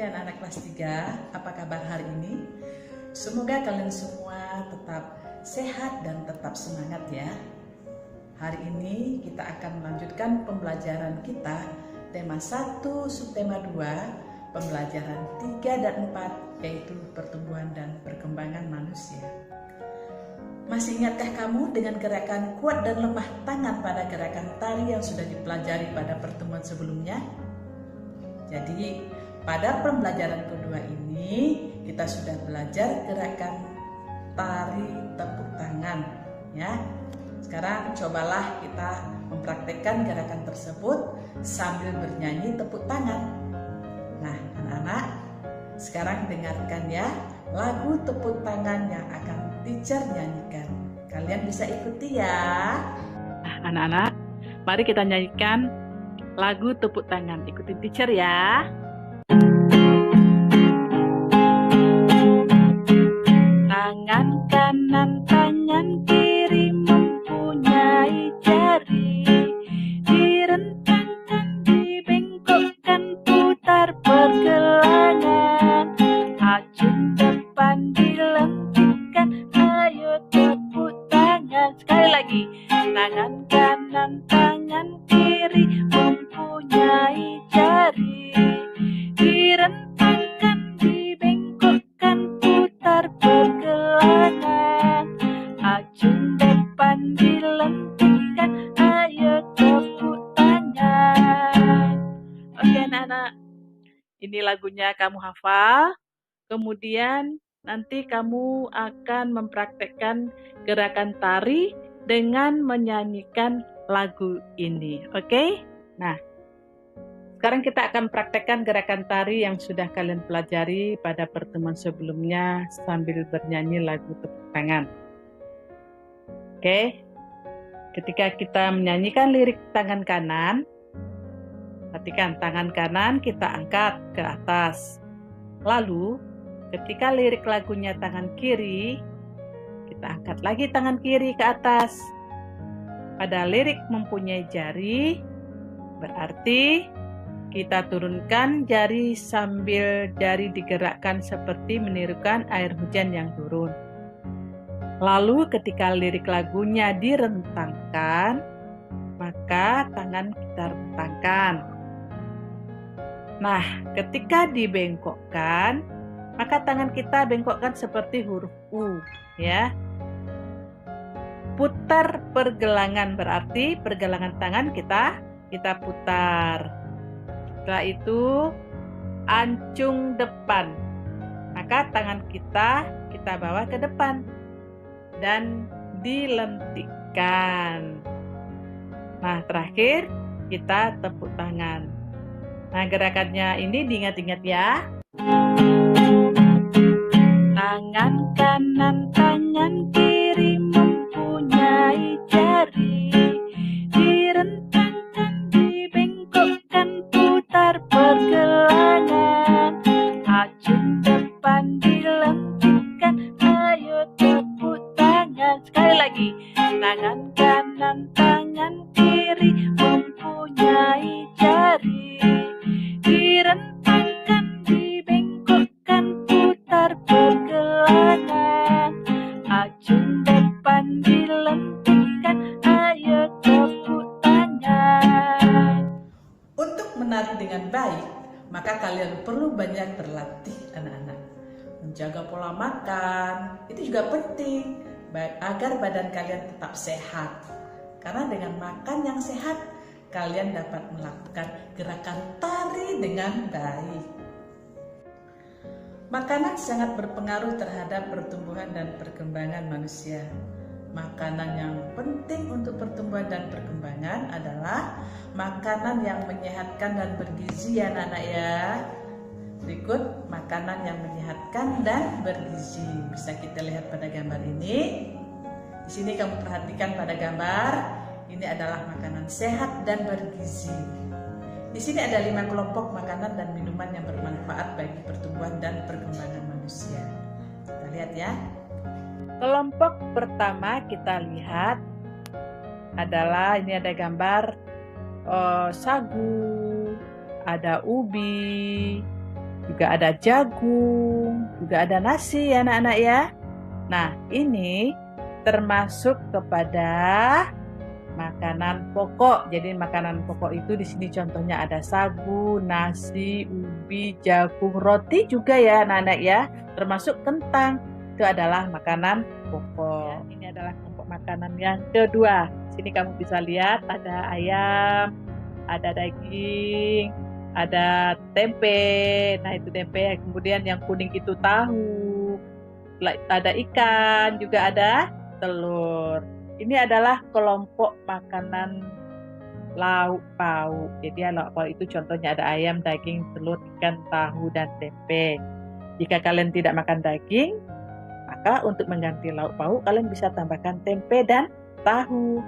anak-anak kelas 3, apa kabar hari ini? Semoga kalian semua tetap sehat dan tetap semangat ya. Hari ini kita akan melanjutkan pembelajaran kita tema 1, subtema 2, pembelajaran 3 dan 4, yaitu pertumbuhan dan perkembangan manusia. Masih ingatkah kamu dengan gerakan kuat dan lemah tangan pada gerakan tari yang sudah dipelajari pada pertemuan sebelumnya? Jadi pada pembelajaran kedua ini kita sudah belajar gerakan tari tepuk tangan ya. Sekarang cobalah kita mempraktekkan gerakan tersebut sambil bernyanyi tepuk tangan. Nah anak-anak, sekarang dengarkan ya lagu tepuk tangan yang akan teacher nyanyikan. Kalian bisa ikuti ya. Nah, anak-anak, mari kita nyanyikan lagu tepuk tangan. Ikuti teacher ya. Tangan kanan, tangan kiri mempunyai jari, direntangkan, dibengkokkan, putar pergelangan, acung depan dilengkitkan, ayo tepuk tangan. Sekali lagi, tangan kanan, tangan kiri mempunyai jari, direntangkan, dibengkokkan, putar pergelangan, acung depan dilengkitkan, ayo tepuk tangan. Oke anak-anak, ini lagunya kamu hafal. Kemudian nanti kamu akan mempraktekkan gerakan tari dengan menyanyikan lagu ini. Oke? Nah, sekarang kita akan praktekkan gerakan tari yang sudah kalian pelajari pada pertemuan sebelumnya sambil bernyanyi lagu tepuk tangan. Oke? Ketika kita menyanyikan lirik tangan kanan, perhatikan tangan kanan kita angkat ke atas. Lalu, ketika lirik lagunya tangan kiri, kita angkat lagi tangan kiri ke atas. Pada lirik mempunyai jari, berarti kita turunkan jari sambil jari digerakkan seperti menirukan air hujan yang turun. Lalu ketika lirik lagunya direntangkan, maka tangan kita rentangkan. Nah, ketika dibengkokkan, maka tangan kita bengkokkan seperti huruf U, ya. Putar pergelangan berarti pergelangan tangan kita putar. Setelah itu ancung depan, maka tangan kita bawa ke depan dan dilentikkan. Nah, terakhir kita tepuk tangan. Nah, gerakannya ini diingat-ingat ya. Tangan kanan, tangan kiri mempunyai jari, direntangkan, dibengkokkan, putar pergelangan, acung depan dilengkitkan, ayo tepuk tangan. Sekali lagi, tangan kanan, tangan kiri mempunyai jari, direntangkan, dibengkokkan, putar pergelangan, acung depan dilengkitkan, ayo tepuk tangan. Untuk menari dengan baik, maka kalian perlu banyak berlatih anak-anak. Menjaga pola makan, itu juga penting agar badan kalian tetap sehat. Karena dengan makan yang sehat, kalian dapat melakukan gerakan tari dengan baik. Makanan sangat berpengaruh terhadap pertumbuhan dan perkembangan manusia. Makanan yang penting untuk pertumbuhan dan perkembangan adalah makanan yang menyehatkan dan bergizi ya anak-anak ya. Berikut makanan yang menyehatkan dan bergizi. Bisa kita lihat pada gambar ini. Di sini kamu perhatikan pada gambar, ini adalah makanan sehat dan bergizi. Di sini ada 5 kelompok makanan dan minuman yang bermanfaat bagi pertumbuhan dan perkembangan manusia. Kita lihat ya. Kelompok pertama kita lihat adalah, ini ada gambar sagu, ada ubi, juga ada jagung, juga ada nasi ya anak-anak ya. Nah, ini termasuk kepada makanan pokok. Jadi makanan pokok itu di sini contohnya ada sagu, nasi, ubi, jagung, roti juga ya anak-anak ya. Termasuk kentang. Itu adalah makanan pokok. Ini adalah kelompok makanan yang kedua. Sini kamu bisa lihat ada ayam, ada daging, ada tempe. Nah, itu tempe. Kemudian yang kuning itu tahu. Ada ikan, juga ada telur. Ini adalah kelompok makanan lauk pauk. Jadi lauk pauk itu contohnya ada ayam, daging, telur, ikan, tahu, dan tempe. Jika kalian tidak makan daging, maka untuk mengganti lauk pauk kalian bisa tambahkan tempe dan tahu.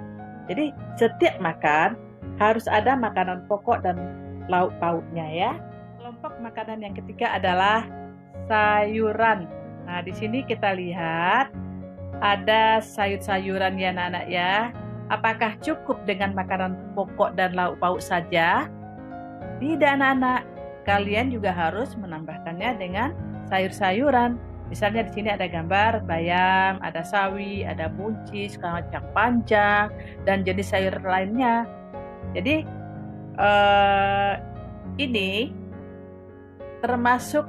Jadi setiap makan harus ada makanan pokok dan lauk pauknya ya. Kelompok makanan yang ketiga adalah sayuran. Nah, di sini kita lihat ada sayur-sayuran ya anak-anak ya. Apakah cukup dengan makanan pokok dan lauk pauk saja? Tidak anak-anak. Kalian juga harus menambahkannya dengan sayur-sayuran. Misalnya di sini ada gambar bayam, ada sawi, ada buncis, kacang panjang, dan jenis sayur lainnya. Jadi ini termasuk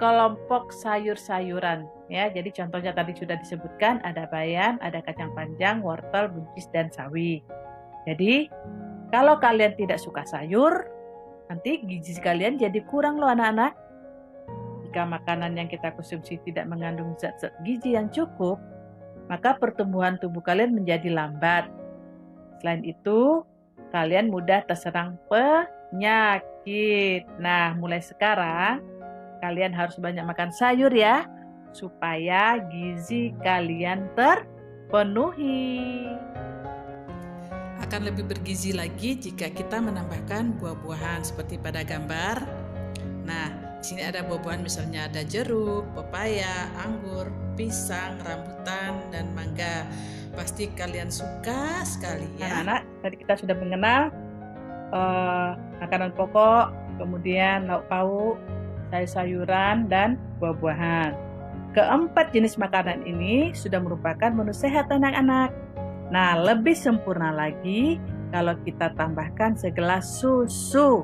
kelompok sayur-sayuran ya. Jadi contohnya tadi sudah disebutkan ada bayam, ada kacang panjang, wortel, buncis, dan sawi. Jadi kalau kalian tidak suka sayur, nanti gizi kalian jadi kurang loh anak-anak. Jika makanan yang kita konsumsi tidak mengandung zat-zat gizi yang cukup, maka pertumbuhan tubuh kalian menjadi lambat. Selain itu, kalian mudah terserang penyakit. Nah, mulai sekarang, kalian harus banyak makan sayur ya, supaya gizi kalian terpenuhi. Akan lebih bergizi lagi jika kita menambahkan buah-buahan seperti pada gambar. Nah, di sini ada buah-buahan misalnya ada jeruk, pepaya, anggur, pisang, rambutan, dan mangga. Pasti kalian suka sekali ya. Anak-anak, tadi kita sudah mengenal makanan pokok, kemudian lauk pauk, sayur-sayuran, dan buah-buahan. Keempat jenis makanan ini sudah merupakan menu sehat anak-anak. Nah, lebih sempurna lagi kalau kita tambahkan segelas susu.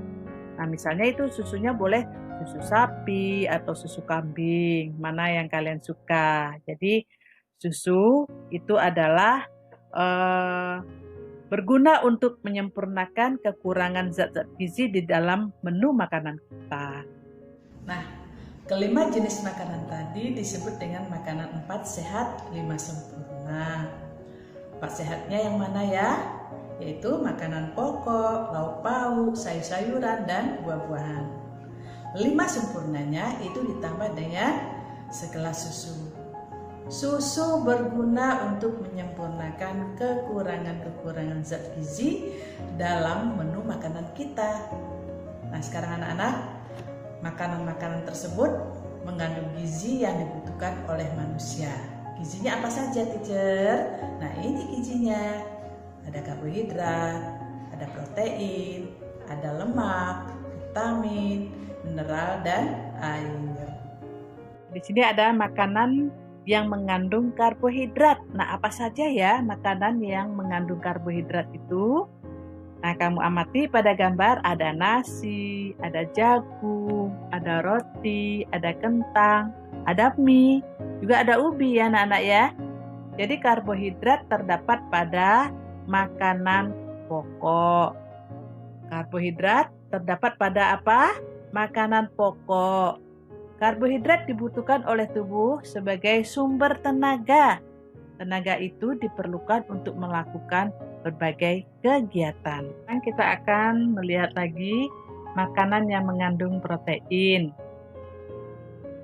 Nah, misalnya itu susunya boleh susu sapi atau susu kambing, mana yang kalian suka. Jadi susu itu adalah berguna untuk menyempurnakan kekurangan zat-zat gizi di dalam menu makanan kita. Nah, kelima jenis makanan tadi disebut dengan makanan 4 sehat 5 sempurna. 4 sehatnya yang mana ya? Yaitu makanan pokok, lauk pauk, sayur-sayuran, dan buah-buahan. 5 sempurnanya itu ditambah dengan segelas susu. Susu berguna untuk menyempurnakan kekurangan-kekurangan zat gizi dalam menu makanan kita. Nah, sekarang anak-anak, makanan-makanan tersebut mengandung gizi yang dibutuhkan oleh manusia. Gizinya apa saja, teacher? Nah, ini gizinya. Ada karbohidrat, ada protein, ada lemak, vitamin, mineral, dan air. Di sini ada makanan yang mengandung karbohidrat. Nah, apa saja ya makanan yang mengandung karbohidrat itu? Nah, kamu amati pada gambar ada nasi, ada jagung, ada roti, ada kentang, ada mie, juga ada ubi ya anak-anak ya. Jadi karbohidrat terdapat pada makanan pokok. Karbohidrat terdapat pada apa? Makanan pokok. Karbohidrat dibutuhkan oleh tubuh sebagai sumber tenaga. Tenaga itu diperlukan untuk melakukan berbagai kegiatan. Kita akan melihat lagi makanan yang mengandung protein.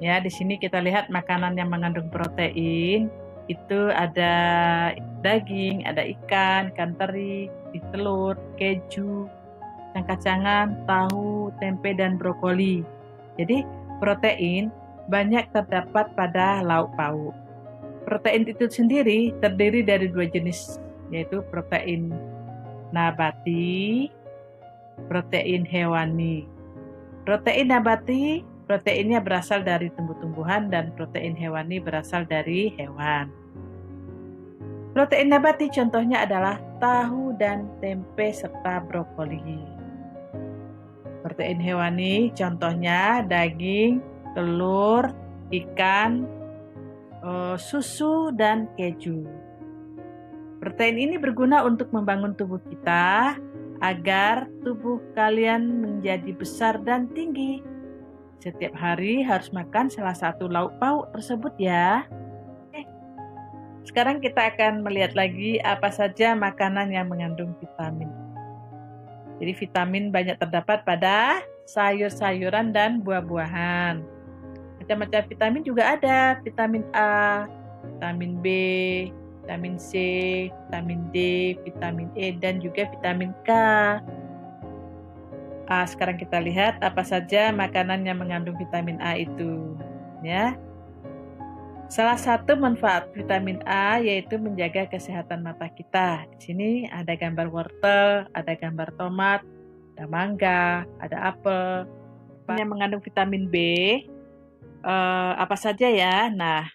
Ya, di sini kita lihat makanan yang mengandung protein. Itu ada daging, ada ikan teri, telur, keju, kacang-kacangan, tahu, tempe, dan brokoli. Jadi protein banyak terdapat pada lauk pauk. Protein itu sendiri terdiri dari 2 jenis, yaitu protein nabati, protein hewani. Protein nabati, proteinnya berasal dari tumbuh-tumbuhan dan protein hewani berasal dari hewan. Protein nabati contohnya adalah tahu dan tempe serta brokoli. Protein hewani contohnya daging, telur, ikan, susu, dan keju. Protein ini berguna untuk membangun tubuh kita agar tubuh kalian menjadi besar dan tinggi. Setiap hari harus makan salah satu lauk pauk tersebut ya. Sekarang kita akan melihat lagi apa saja makanan yang mengandung vitamin. Jadi vitamin banyak terdapat pada sayur-sayuran dan buah-buahan. Macam-macam vitamin juga ada, vitamin A, vitamin B, vitamin C, vitamin D, vitamin E, dan juga vitamin K. Sekarang kita lihat apa saja makanan yang mengandung vitamin A itu. Ya. Salah satu manfaat vitamin A yaitu menjaga kesehatan mata kita. Di sini ada gambar wortel, ada gambar tomat, ada mangga, ada apel. Yang mengandung vitamin B, apa saja ya? Nah,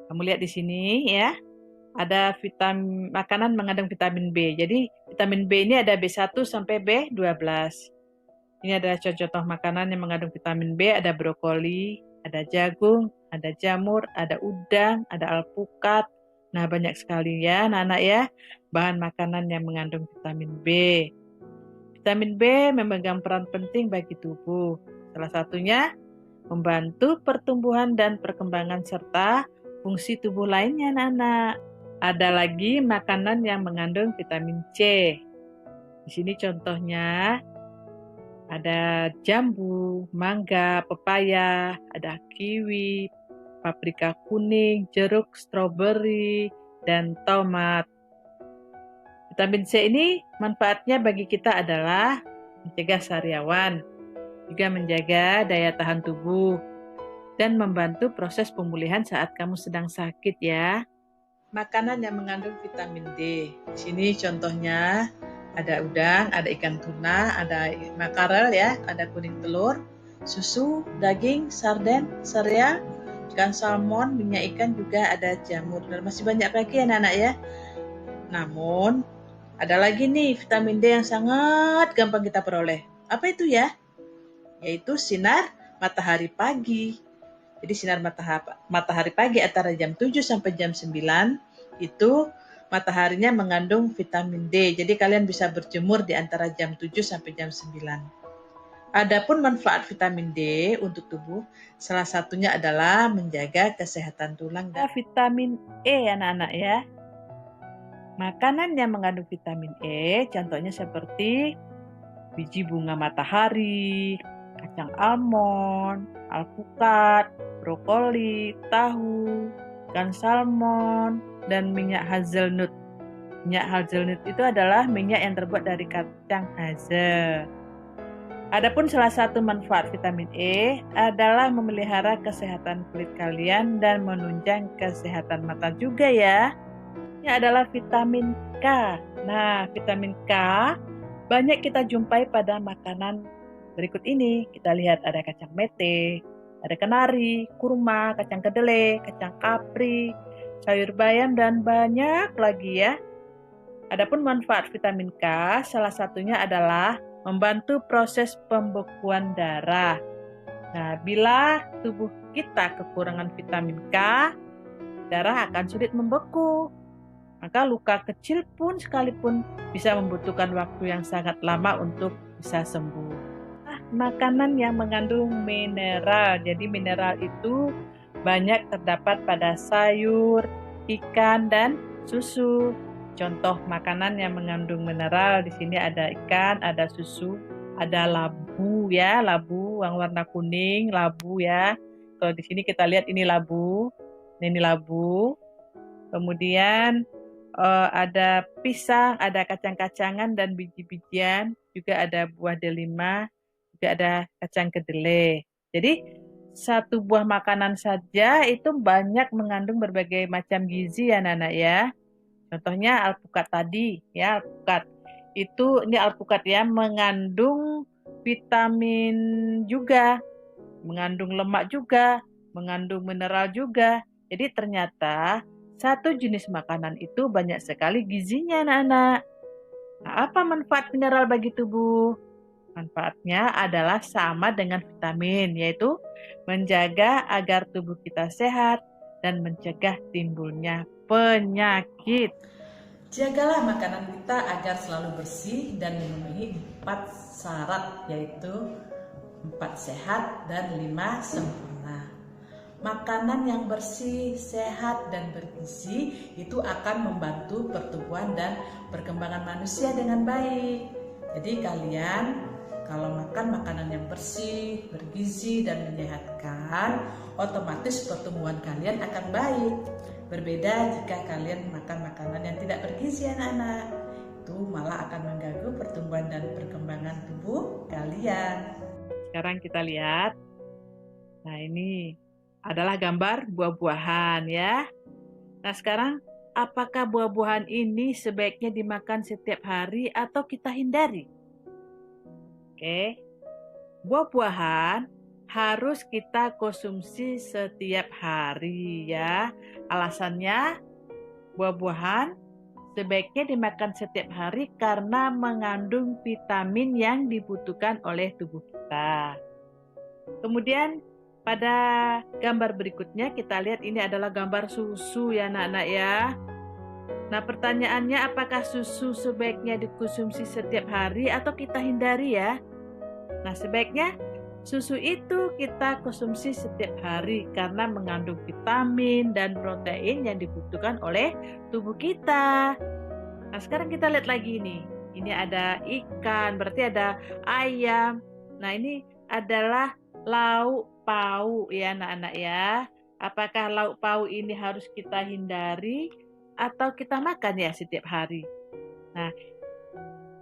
kamu lihat di sini ya, ada makanan mengandung vitamin B. Jadi vitamin B ini ada B1 sampai B12. Ini adalah contoh makanan yang mengandung vitamin B, ada brokoli, ada jagung, ada jamur, ada udang, ada alpukat. Nah, banyak sekali ya anak-anak ya, bahan makanan yang mengandung vitamin B. Vitamin B memegang peran penting bagi tubuh. Salah satunya membantu pertumbuhan dan perkembangan serta fungsi tubuh lainnya anak-anak. Ada lagi makanan yang mengandung vitamin C. Di sini contohnya ada jambu, mangga, pepaya, ada kiwi, paprika kuning, jeruk, stroberi, dan tomat. Vitamin C ini manfaatnya bagi kita adalah mencegah sariawan, juga menjaga daya tahan tubuh, dan membantu proses pemulihan saat kamu sedang sakit ya. Makanan yang mengandung vitamin D. Di sini contohnya ada udang, ada ikan tuna, ada makarel ya, ada kuning telur, susu, daging, sarden, sereal, ikan salmon, minyak ikan, juga ada jamur, dan masih banyak lagi anak-anak ya. Namun ada lagi nih vitamin D yang sangat gampang kita peroleh. Apa itu ya? Yaitu sinar matahari pagi. Jadi sinar matahari pagi antara jam 7 sampai jam 9 itu mataharinya mengandung vitamin D. Jadi kalian bisa berjemur di antara jam 7 sampai jam 9. Adapun manfaat vitamin D untuk tubuh, salah satunya adalah menjaga kesehatan tulang dan vitamin E anak-anak ya. Makanan yang mengandung vitamin E contohnya seperti biji bunga matahari, kacang almond, alpukat, brokoli, tahu, ikan salmon, dan minyak hazelnut. Minyak hazelnut itu adalah minyak yang terbuat dari kacang hazel. Adapun salah satu manfaat vitamin E adalah memelihara kesehatan kulit kalian dan menunjang kesehatan mata juga ya. Ini adalah vitamin K. Nah, vitamin K banyak kita jumpai pada makanan berikut ini. Kita lihat ada kacang mete, ada kenari, kurma, kacang kedelai, kacang kapri, sayur bayam, dan banyak lagi ya. Adapun manfaat vitamin K, salah satunya adalah membantu proses pembekuan darah. Nah, bila tubuh kita kekurangan vitamin K, darah akan sulit membeku. Maka luka kecil pun sekalipun bisa membutuhkan waktu yang sangat lama untuk bisa sembuh. Makanan yang mengandung mineral. Jadi mineral itu banyak terdapat pada sayur, ikan, dan susu. Contoh makanan yang mengandung mineral di sini ada ikan, ada susu, ada labu ya, labu yang warna kuning, labu ya. Kalau di sini kita lihat ini labu. Kemudian ada pisang, ada kacang-kacangan dan biji-bijian, juga ada buah delima, juga ada kacang kedelai. Jadi satu buah makanan saja itu banyak mengandung berbagai macam gizi ya anak-anak ya. Contohnya alpukat tadi ya, alpukat. Ini alpukat ya mengandung vitamin juga, mengandung lemak juga, mengandung mineral juga. Jadi ternyata satu jenis makanan itu banyak sekali gizinya anak-anak. Nah, apa manfaat mineral bagi tubuh? Manfaatnya adalah sama dengan vitamin, yaitu menjaga agar tubuh kita sehat dan mencegah timbulnya penyakit. Jagalah makanan kita agar selalu bersih dan memenuhi 4 syarat, yaitu 4 sehat dan 5 sempurna. Makanan yang bersih, sehat, dan bergizi itu akan membantu pertumbuhan dan perkembangan manusia dengan baik. Jadi kalian kalau makan makanan yang bersih, bergizi, dan menyehatkan, otomatis pertumbuhan kalian akan baik. Berbeda jika kalian makan makanan yang tidak bergizi anak-anak. Itu malah akan mengganggu pertumbuhan dan perkembangan tubuh kalian. Sekarang kita lihat. Nah, ini adalah gambar buah-buahan ya. Nah, sekarang apakah buah-buahan ini sebaiknya dimakan setiap hari atau kita hindari? Oke. Buah-buahan harus kita konsumsi setiap hari ya. Alasannya buah-buahan sebaiknya dimakan setiap hari karena mengandung vitamin yang dibutuhkan oleh tubuh kita. Kemudian pada gambar berikutnya kita lihat ini adalah gambar susu ya anak-anak ya. Nah pertanyaannya apakah susu sebaiknya dikonsumsi setiap hari atau kita hindari ya? Nah sebaiknya susu itu kita konsumsi setiap hari karena mengandung vitamin dan protein yang dibutuhkan oleh tubuh kita. Nah sekarang kita lihat lagi nih. Ini ada ikan, berarti ada ayam. Nah ini adalah lauk pauk ya anak-anak ya. Apakah lauk pauk ini harus kita hindari atau kita makan ya setiap hari? Nah,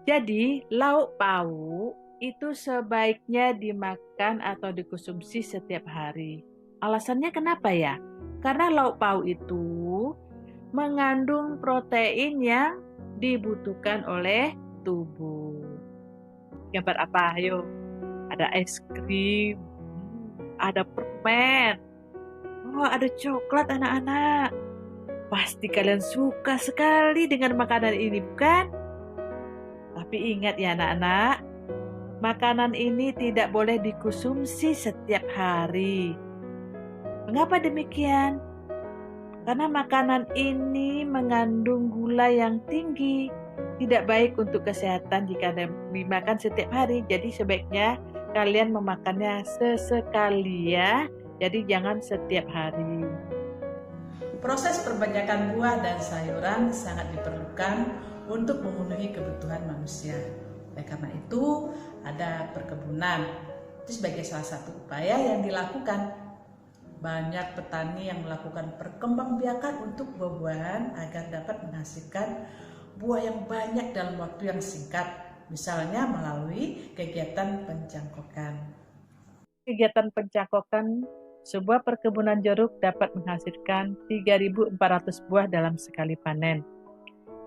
jadi lauk pauk itu sebaiknya dimakan atau dikonsumsi setiap hari. Alasannya kenapa ya? Karena lauk pauk itu mengandung protein yang dibutuhkan oleh tubuh. Gambar apa? Ayo. Ada es krim, ada permen, ada coklat anak-anak. Pasti kalian suka sekali dengan makanan ini, bukan? Tapi ingat ya anak-anak, makanan ini tidak boleh dikonsumsi setiap hari. Mengapa demikian? Karena makanan ini mengandung gula yang tinggi. Tidak baik untuk kesehatan jika dimakan setiap hari. Jadi sebaiknya kalian memakannya sesekali ya. Jadi jangan setiap hari. Proses perbanyakan buah dan sayuran sangat diperlukan untuk memenuhi kebutuhan manusia. Oleh karena itu, ada perkebunan. Itu sebagai salah satu upaya yang dilakukan. Banyak petani yang melakukan perkembangbiakan untuk buah-buahan agar dapat menghasilkan buah yang banyak dalam waktu yang singkat. Misalnya melalui kegiatan pencangkokan. Kegiatan pencangkokan sebuah perkebunan jeruk dapat menghasilkan 3.400 buah dalam sekali panen.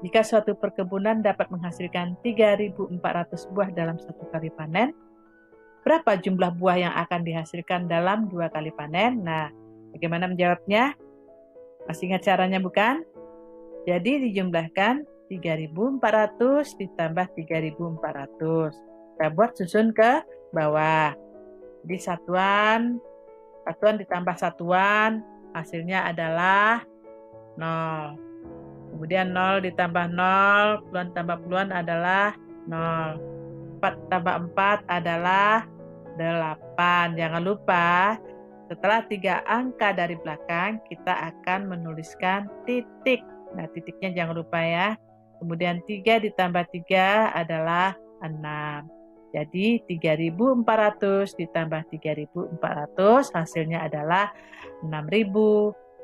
Jika suatu perkebunan dapat menghasilkan 3.400 buah dalam satu kali panen, berapa jumlah buah yang akan dihasilkan dalam 2 kali panen? Nah, bagaimana menjawabnya? Masih ingat caranya bukan? Jadi dijumlahkan 3.400 ditambah 3.400. Kita buat susun ke bawah. Jadi satuan ditambah satuan, hasilnya adalah 0. Kemudian 0 ditambah 0, puluhan tambah puluhan adalah 0. 4 tambah 4 adalah 8. Jangan lupa, setelah 3 angka dari belakang, kita akan menuliskan titik. Nah, titiknya jangan lupa ya. Kemudian 3 ditambah 3 adalah 6. Jadi 3.400 ditambah 3.400 hasilnya adalah 6.800.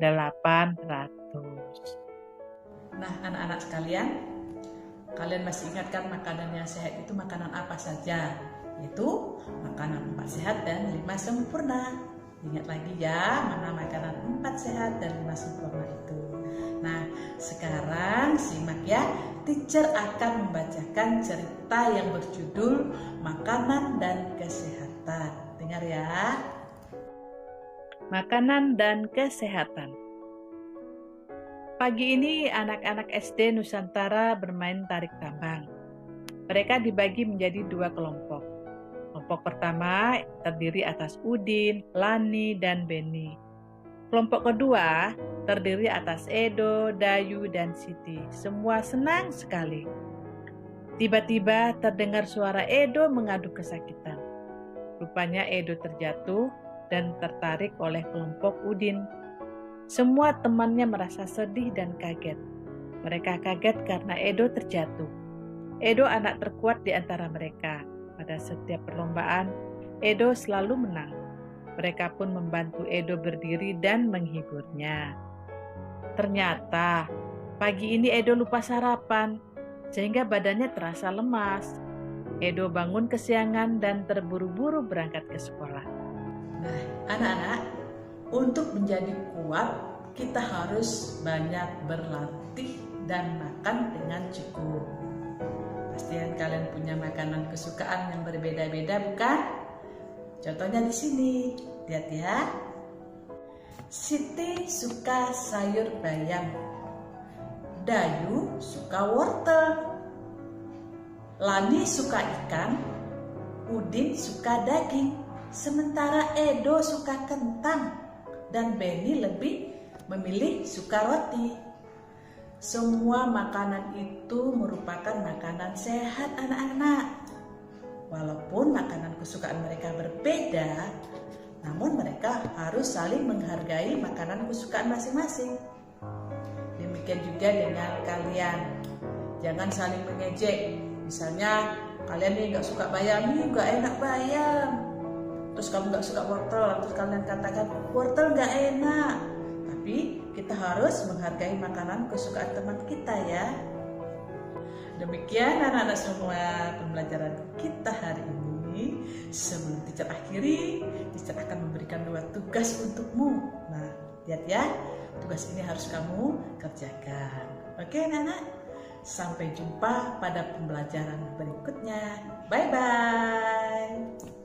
Nah, anak-anak sekalian, kalian masih ingatkan makanan yang sehat itu makanan apa saja? Yaitu makanan 4 sehat dan 5 sempurna. Ingat lagi ya, mana makanan 4 sehat dan 5 sempurna itu. Nah, sekarang simak ya teacher akan membacakan cerita yang berjudul Makanan dan Kesehatan. Dengar ya. Makanan dan kesehatan. Pagi ini anak-anak SD Nusantara bermain tarik tambang. Mereka dibagi menjadi 2 kelompok. Kelompok pertama terdiri atas Udin, Lani, dan Beni. Kelompok kedua terdiri atas Edo, Dayu, dan Siti. Semua senang sekali. Tiba-tiba terdengar suara Edo mengadu kesakitan. Rupanya Edo terjatuh dan tertarik oleh kelompok Udin. Semua temannya merasa sedih dan kaget. Mereka kaget karena Edo terjatuh. Edo anak terkuat di antara mereka. Pada setiap perlombaan, Edo selalu menang. Mereka pun membantu Edo berdiri dan menghiburnya. Ternyata, pagi ini Edo lupa sarapan, sehingga badannya terasa lemas. Edo bangun kesiangan dan terburu-buru berangkat ke sekolah. Nah, anak-anak, untuk menjadi kuat, kita harus banyak berlatih dan makan dengan cukup. Pastikan kalian punya makanan kesukaan yang berbeda-beda, bukan? Contohnya di sini, lihat ya. Siti suka sayur bayam, Dayu suka wortel, Lani suka ikan, Udin suka daging, sementara Edo suka kentang, dan Beni lebih memilih suka roti. Semua makanan itu merupakan makanan sehat anak-anak. Walaupun makanan kesukaan mereka berbeda, namun mereka harus saling menghargai makanan kesukaan masing-masing. Demikian juga dengan kalian. Jangan saling mengejek. Misalnya kalian nih gak suka bayam, nih gak enak bayam. Terus kamu gak suka wortel, terus kalian katakan wortel gak enak. Tapi kita harus menghargai makanan kesukaan teman kita ya. Demikian anak-anak semua pembelajaran kita hari ini. Sebelum teacher akhiri, teacher akan memberikan 2 tugas untukmu. Nah, lihat ya, tugas ini harus kamu kerjakan. Oke anak-anak, sampai jumpa pada pembelajaran berikutnya. Bye-bye.